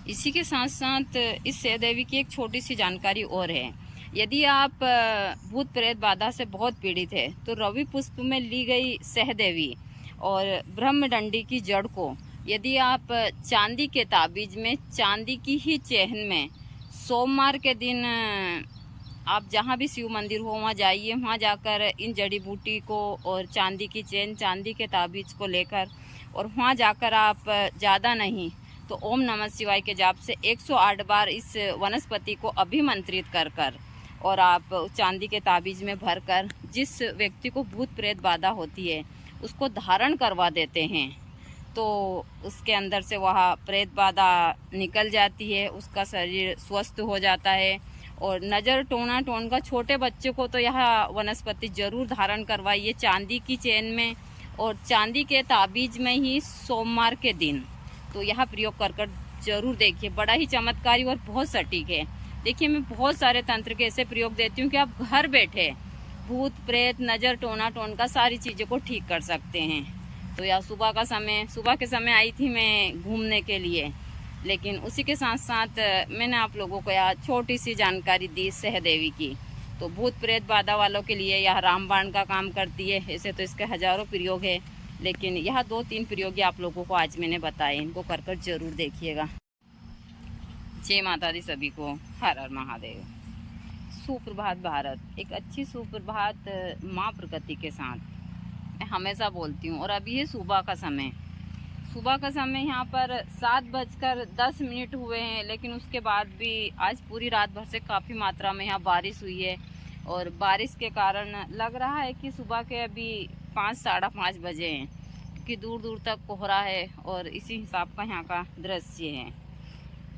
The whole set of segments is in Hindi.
इसी के साथ साथ इस सहदेवी की एक छोटी सी जानकारी और है। यदि आप भूत प्रेत बाधा से बहुत पीड़ित है तो रवि पुष्प में ली गई सहदेवी और ब्रह्मदंडी की जड़ को यदि आप चांदी के ताबीज में, चांदी की ही चेहन में, सोमवार के दिन आप जहाँ भी शिव मंदिर हो वहाँ जाइए, वहाँ जाकर इन जड़ी बूटी को और चांदी की चेन, चांदी के ताबीज को लेकर और वहाँ जाकर आप ज़्यादा नहीं तो ओम नमः शिवाय के जाप से 108 बार इस वनस्पति को अभिमंत्रित कर और आप चांदी के ताबीज में भरकर जिस व्यक्ति को भूत प्रेत बाधा होती है उसको धारण करवा देते हैं तो उसके अंदर से वह प्रेत बाधा निकल जाती है, उसका शरीर स्वस्थ हो जाता है। और नज़र टोना टोन का छोटे बच्चे को तो यह वनस्पति जरूर धारण करवाइए चांदी की चेन में और चांदी के ताबीज में ही सोमवार के दिन। तो यह प्रयोग कर जरूर देखिए, बड़ा ही चमत्कारी और बहुत सटीक है। देखिए मैं बहुत सारे तंत्र के ऐसे प्रयोग देती हूँ कि आप घर बैठे भूत प्रेत, नज़र टोना टोन का सारी चीज़ों को ठीक कर सकते हैं। तो यह सुबह के समय आई थी मैं घूमने के लिए, लेकिन उसी के साथ साथ मैंने आप लोगों को यह छोटी सी जानकारी दी सहदेवी की। तो भूत प्रेत बाधा वालों के लिए यह रामबाण का काम करती है। ऐसे तो इसके हजारों प्रयोग है, लेकिन यह 2-3 प्रयोग आप लोगों को आज मैंने बताए, इनको कर जरूर देखिएगा। जय माता दी सभी को, हर हर महादेव। सुप्रभात भारत, एक अच्छी सुप्रभात माँ प्रकृति के साथ मैं हमेशा बोलती हूँ। और अभी है सुबह का समय यहाँ पर 7:10 हुए हैं, लेकिन उसके बाद भी आज पूरी रात भर से काफ़ी मात्रा में यहाँ बारिश हुई है। और बारिश के कारण लग रहा है कि सुबह के अभी 5-5:30 बजे हैं, क्योंकि दूर दूर तक कोहरा है और इसी हिसाब का यहाँ का दृश्य है।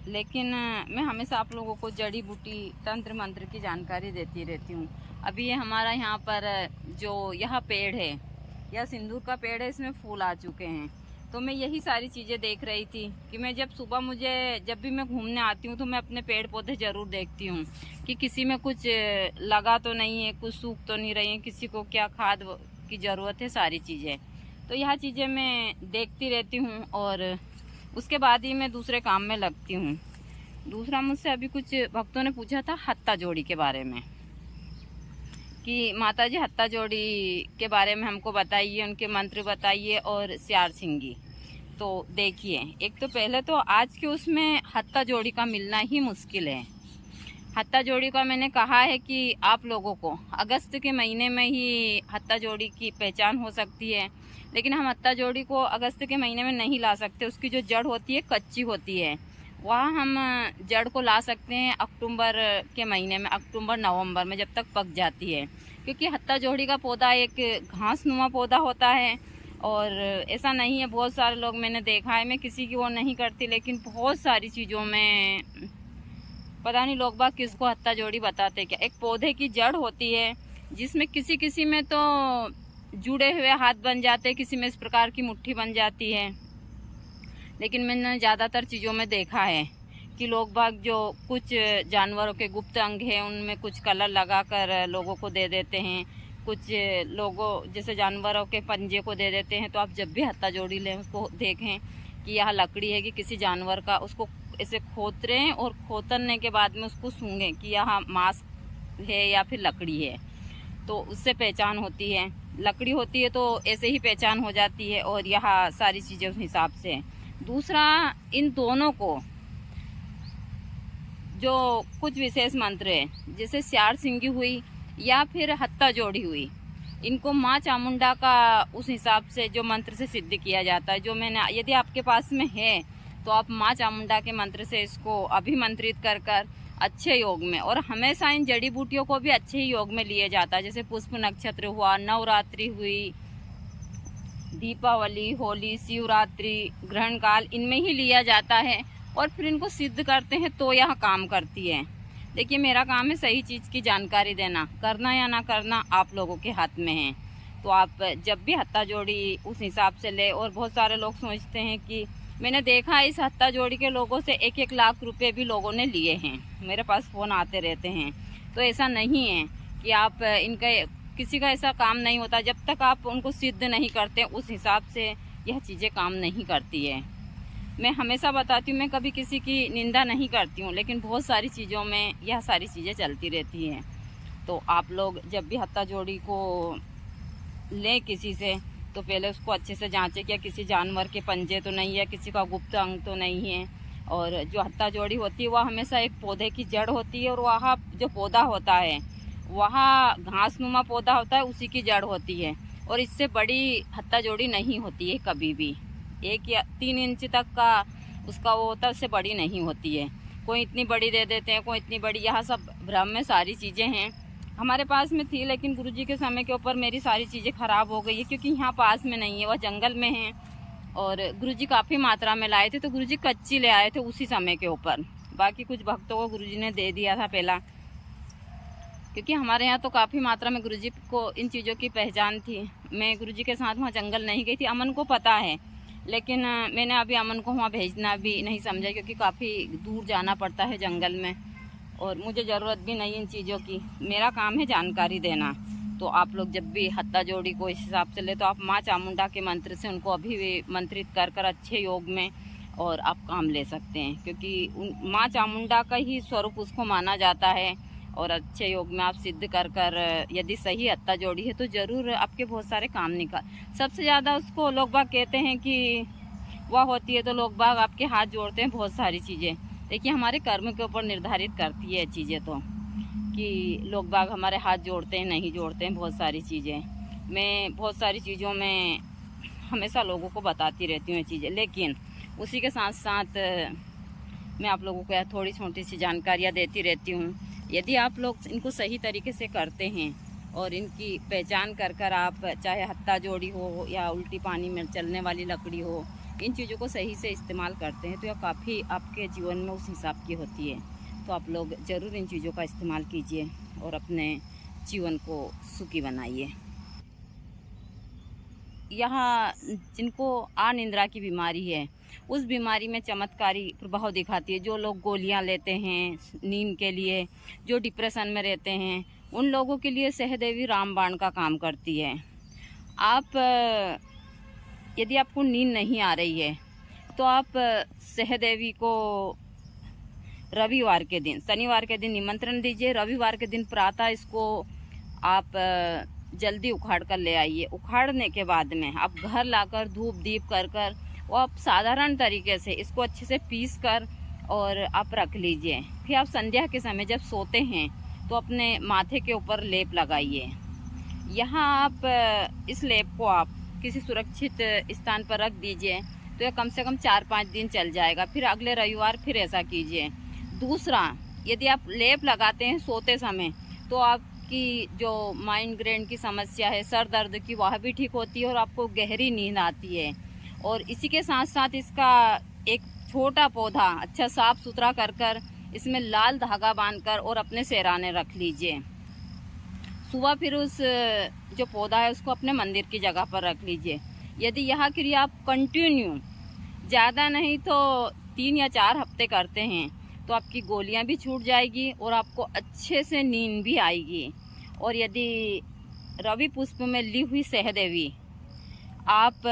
लेकिन मैं हमेशा आप लोगों को जड़ी बूटी, तंत्र मंत्र की जानकारी देती रहती हूँ। अभी ये हमारा यहाँ पर जो यह पेड़ है, यह सिंदूर का पेड़ है, इसमें फूल आ चुके हैं। तो मैं यही सारी चीज़ें देख रही थी कि मैं जब भी मैं घूमने आती हूँ तो मैं अपने पेड़ पौधे ज़रूर देखती हूँ कि किसी में कुछ लगा तो नहीं है, कुछ सूख तो नहीं रही है, किसी को क्या खाद की ज़रूरत है, सारी चीज़ें। तो यह चीज़ें मैं देखती रहती हूँ और उसके बाद ही मैं दूसरे काम में लगती हूँ। दूसरा, मुझसे अभी कुछ भक्तों ने पूछा था हत्ता जोड़ी के बारे में कि माता जी हत्ता जोड़ी के बारे में हमको बताइए, उनके मंत्र बताइए और स्यार सिंगी। तो देखिए, एक तो पहले तो आज के उसमें हत्ता जोड़ी का मिलना ही मुश्किल है। हत्ता जोड़ी का मैंने कहा है कि आप लोगों को अगस्त के महीने में ही हत्ता जोड़ी की पहचान हो सकती है, लेकिन हम हत्ता जोड़ी को अगस्त के महीने में नहीं ला सकते। उसकी जो जड़ होती है कच्ची होती है, वह हम जड़ को ला सकते हैं अक्टूबर के महीने में, अक्टूबर-नवंबर में, जब तक पक जाती है। क्योंकि हत्ता जोड़ी का पौधा एक घास नुमा पौधा होता है और ऐसा नहीं है, बहुत सारे लोग मैंने देखा है, मैं किसी की वो नहीं करती, लेकिन बहुत सारी चीज़ों में पता नहीं लोग बाग किसको हत्ता जोड़ी बताते क्या। एक पौधे की जड़ होती है जिसमें किसी में तो जुड़े हुए हाथ बन जाते हैं, किसी में इस प्रकार की मुट्ठी बन जाती है। लेकिन मैंने ज़्यादातर चीज़ों में देखा है कि लोग बाग जो कुछ जानवरों के गुप्त अंग हैं उनमें कुछ कलर लगाकर लोगों को दे देते हैं, कुछ लोगों जैसे जानवरों के पंजे को दे देते हैं। तो आप जब भी हत्ता जोड़ी लें उसको देखें कि यह लकड़ी है कि किसी जानवर का, उसको ऐसे खोतरें और खोतरने के बाद में उसको सूंघें कि यह मांस है या फिर लकड़ी है, तो उससे पहचान होती है। लकड़ी होती है तो ऐसे ही पहचान हो जाती है और यह सारी चीज़ें उस हिसाब से। दूसरा, इन दोनों को जो कुछ विशेष मंत्र है जैसे स्यार सिंगी हुई या फिर हत्ता जोड़ी हुई, इनको माँ चामुंडा का उस हिसाब से जो मंत्र से सिद्ध किया जाता है। जो मैंने, यदि आपके पास में है तो आप माँ चामुंडा के मंत्र से इसको अभिमंत्रित कर अच्छे योग में, और हमेशा इन जड़ी बूटियों को भी अच्छे ही योग में लिए जाता है। जैसे पुष्प नक्षत्र हुआ, नवरात्रि हुई, दीपावली, होली, शिवरात्रि, ग्रहण काल, इनमें ही लिया जाता है और फिर इनको सिद्ध करते हैं तो यह काम करती है। देखिए, मेरा काम है सही चीज़ की जानकारी देना, करना या ना करना आप लोगों के हाथ में है। तो आप जब भी हत्ता जोड़ी उस हिसाब से ले। और बहुत सारे लोग सोचते हैं कि मैंने देखा इस हत्ता जोड़ी के लोगों से 1-1 लाख रुपए भी लोगों ने लिए हैं, मेरे पास फ़ोन आते रहते हैं। तो ऐसा नहीं है कि आप इनका, किसी का ऐसा काम नहीं होता जब तक आप उनको सिद्ध नहीं करते, उस हिसाब से यह चीज़ें काम नहीं करती है। मैं हमेशा बताती हूँ, मैं कभी किसी की निंदा नहीं करती हूँ, लेकिन बहुत सारी चीज़ों में यह सारी चीज़ें चलती रहती हैं। तो आप लोग जब भी हत्ता जोड़ी को लें किसी से, तो पहले उसको अच्छे से जांचें कि किसी जानवर के पंजे तो नहीं है, किसी का गुप्त अंग तो नहीं है। और जो हत्ता जोड़ी होती है वह हमेशा एक पौधे की जड़ होती है, और वहाँ जो पौधा होता है वहाँ घासनुमा पौधा होता है, उसी की जड़ होती है। और इससे बड़ी हत्ता जोड़ी नहीं होती है कभी भी। 1 या 3 इंच तक का उसका वो होता है, उससे बड़ी नहीं होती है। कोई इतनी बड़ी दे देते हैं, कोई इतनी बड़ी। यह सब भ्रम में सारी चीज़ें हैं। हमारे पास में थी, लेकिन गुरुजी के समय के ऊपर मेरी सारी चीज़ें ख़राब हो गई है, क्योंकि यहाँ पास में नहीं है, वह जंगल में है। और गुरुजी काफ़ी मात्रा में लाए थे, तो गुरुजी कच्ची ले आए थे उसी समय के ऊपर। बाकी कुछ भक्तों को गुरुजी ने दे दिया था पहला, क्योंकि हमारे यहाँ तो काफ़ी मात्रा में गुरुजी को इन चीज़ों की पहचान थी। मैं गुरुजी के साथ वहाँ जंगल नहीं गई थी। अमन को पता है, लेकिन मैंने अभी अमन को वहाँ भेजना भी नहीं समझा, क्योंकि काफ़ी दूर जाना पड़ता है जंगल में, और मुझे ज़रूरत भी नहीं इन चीज़ों की। मेरा काम है जानकारी देना। तो आप लोग जब भी हत्ता जोड़ी को इस हिसाब से ले, तो आप माँ चामुंडा के मंत्र से उनको अभी भी मंत्रित कर कर अच्छे योग में और आप काम ले सकते हैं, क्योंकि माँ चामुंडा का ही स्वरूप उसको माना जाता है। और अच्छे योग में आप सिद्ध कर कर यदि सही हत्ता जोड़ी है, तो ज़रूर आपके बहुत सारे काम निकाल। सबसे ज़्यादा उसको लोग बाग कहते हैं कि वह होती है, तो लोग बाग आपके हाथ जोड़ते हैं बहुत सारी चीज़ें। देखिए, हमारे कर्म के ऊपर निर्धारित करती है चीज़ें, तो कि लोग बाग हमारे हाथ जोड़ते हैं नहीं जोड़ते हैं बहुत सारी चीज़ें। मैं बहुत सारी चीज़ों में हमेशा लोगों को बताती रहती हूँ ये चीज़ें, लेकिन उसी के साथ साथ मैं आप लोगों को थोड़ी छोटी सी जानकारियाँ देती रहती हूँ। यदि आप लोग इनको सही तरीके से करते हैं और इनकी पहचान कर कर आप, चाहे हत्ता जोड़ी हो या उल्टी पानी में चलने वाली लकड़ी हो, इन चीज़ों को सही से इस्तेमाल करते हैं, तो यह काफ़ी आपके जीवन में उस हिसाब की होती है। तो आप लोग ज़रूर इन चीज़ों का इस्तेमाल कीजिए और अपने जीवन को सुखी बनाइए। यहाँ जिनको अनिद्रा की बीमारी है, उस बीमारी में चमत्कारी प्रभाव दिखाती है। जो लोग गोलियां लेते हैं नींद के लिए, जो डिप्रेशन में रहते हैं, उन लोगों के लिए सहदेवी रामबाण का काम करती है। आप यदि आपको नींद नहीं आ रही है, तो आप सहदेवी को रविवार के दिन, शनिवार के दिन निमंत्रण दीजिए। रविवार के दिन प्रातः इसको आप जल्दी उखाड़ कर ले आइए। उखाड़ने के बाद में आप घर लाकर धूप दीप कर कर, वो आप साधारण तरीके से इसको अच्छे से पीस कर और आप रख लीजिए। फिर आप संध्या के समय जब सोते हैं, तो अपने माथे के ऊपर लेप लगाइए। यहाँ आप इस लेप को आप किसी सुरक्षित स्थान पर रख दीजिए, तो यह कम से कम 4-5 दिन चल जाएगा। फिर अगले रविवार फिर ऐसा कीजिए। दूसरा, यदि आप लेप लगाते हैं सोते समय, तो आपकी जो माइग्रेन की समस्या है, सर दर्द की, वह भी ठीक होती है और आपको गहरी नींद आती है। और इसी के साथ साथ इसका एक छोटा पौधा अच्छा साफ सुथरा कर कर इसमें लाल धागा बांधकर और अपने सेहराने रख लीजिए। सुबह फिर उस जो पौधा है उसको अपने मंदिर की जगह पर रख लीजिए। यदि यह क्रिया आप कंटिन्यू, ज़्यादा नहीं तो 3 या 4 हफ्ते करते हैं, तो आपकी गोलियां भी छूट जाएगी और आपको अच्छे से नींद भी आएगी। और यदि रवि पुष्प में ली हुई सहदेवी आप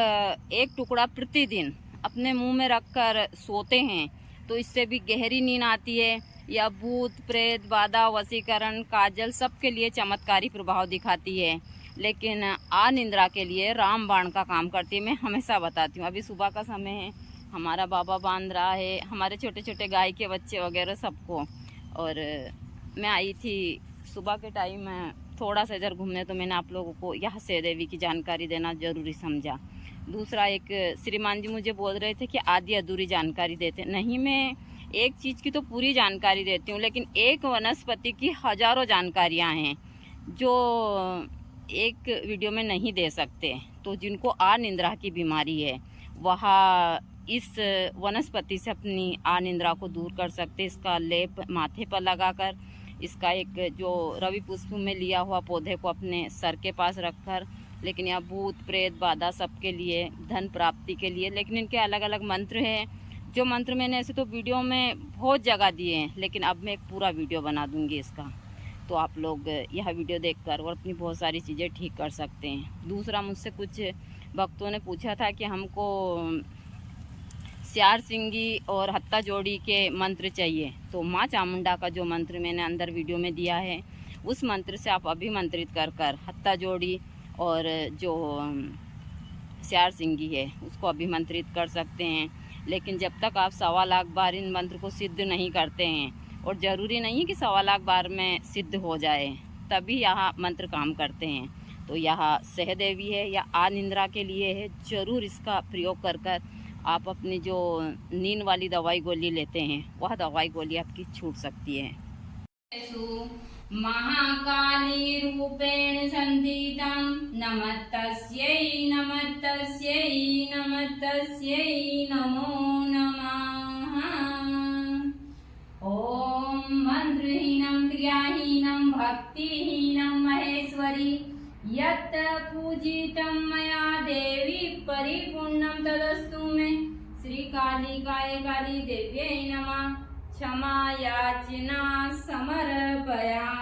एक टुकड़ा प्रतिदिन अपने मुंह में रखकर सोते हैं, तो इससे भी गहरी नींद आती है। या भूत प्रेत बाधा वशीकरण काजल सबके लिए चमत्कारी प्रभाव दिखाती है, लेकिन अनिद्रा के लिए रामबाण का काम करती है। मैं हमेशा बताती हूँ। अभी सुबह का समय है, हमारा बाबा बांध रहा है हमारे छोटे छोटे गाय के बच्चे वगैरह सबको। और मैं आई थी सुबह के टाइम थोड़ा सा इधर घूमने, तो मैंने आप लोगों को यह सहदेवी की जानकारी देना जरूरी समझा। दूसरा, एक श्रीमान जी मुझे बोल रहे थे कि आधी अधूरी जानकारी देते नहीं। मैं एक चीज़ की तो पूरी जानकारी देती हूँ, लेकिन एक वनस्पति की हजारों जानकारियाँ हैं जो एक वीडियो में नहीं दे सकते। तो जिनको अनिद्रा की बीमारी है, वह इस वनस्पति से अपनी अनिद्रा को दूर कर सकते। इसका लेप माथे पर लगाकर, इसका एक जो रवि पुष्प में लिया हुआ पौधे को अपने सर के पास रखकर। लेकिन यह भूत प्रेत बाधा सबके लिए, धन प्राप्ति के लिए। लेकिन इनके अलग अलग मंत्र हैं, जो मंत्र मैंने ऐसे तो वीडियो में बहुत जगह दिए हैं, लेकिन अब मैं एक पूरा वीडियो बना दूंगी इसका। तो आप लोग यह वीडियो देखकर और अपनी बहुत सारी चीज़ें ठीक कर सकते हैं। दूसरा, मुझसे कुछ भक्तों ने पूछा था कि हमको स्यार सिंगी और हत्ता जोड़ी के मंत्र चाहिए तो माँ चामुंडा का जो मंत्र मैंने अंदर वीडियो में दिया है उस मंत्र से आप अभिमंत्रित कर कर हत्ता जोड़ी और जो स्यार सिंगी है उसको अभिमंत्रित कर सकते हैं। लेकिन जब तक आप 1.25 लाख बार इन मंत्र को सिद्ध नहीं करते हैं, और ज़रूरी नहीं है कि 1.25 लाख बार में सिद्ध हो जाए तभी यह मंत्र काम करते हैं, तो यह सहदेवी है या आनिंद्रा के लिए है। ज़रूर इसका प्रयोग कर कर आप अपनी जो नींद वाली दवाई गोली लेते हैं वह दवाई गोली आपकी छूट सकती है। महाकाली रूपेण संधितं नमस्तस्यै नमस्तस्यै नमस्तस्यै नमो नमः। ओम मंत्रहीनं क्रियाहीनं भक्तिहीनं महेश्वरी यत् पूजितं मया देवी परिपूर्णं तदस्तु मे। श्री कालिकाय काली देव्यै नमः। क्षमा याचना समर्पयामि।